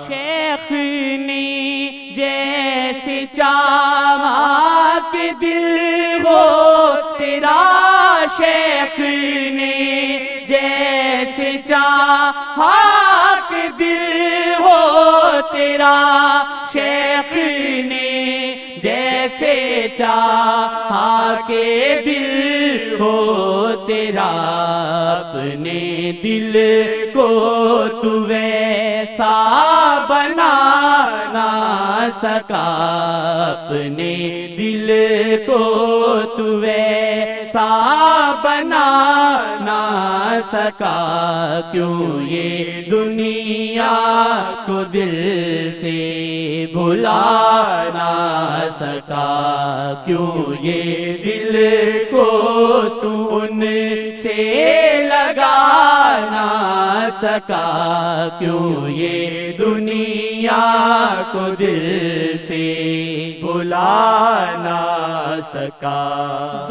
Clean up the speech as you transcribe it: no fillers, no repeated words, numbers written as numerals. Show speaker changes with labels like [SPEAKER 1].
[SPEAKER 1] شیخ نے جیسے چاہا کہ دل ہو تیرا، شیخ نے جیسے چاہا کہ دل ہو تیرا، شیخ نے جیسے چاہا کہ دل ہو تیرا، اپنے دل کو تو ویسا بنا نہ سکا، اپنے دل کو تو ویسا بنا نہ سکا، کیوں یہ دنیا کو دل سے بھلا نہ سکا، کیوں یہ دل کو تو ان سے لگا نہ سکا، کیوں یہ دنیا کو دل سے بھلا نہ سکا۔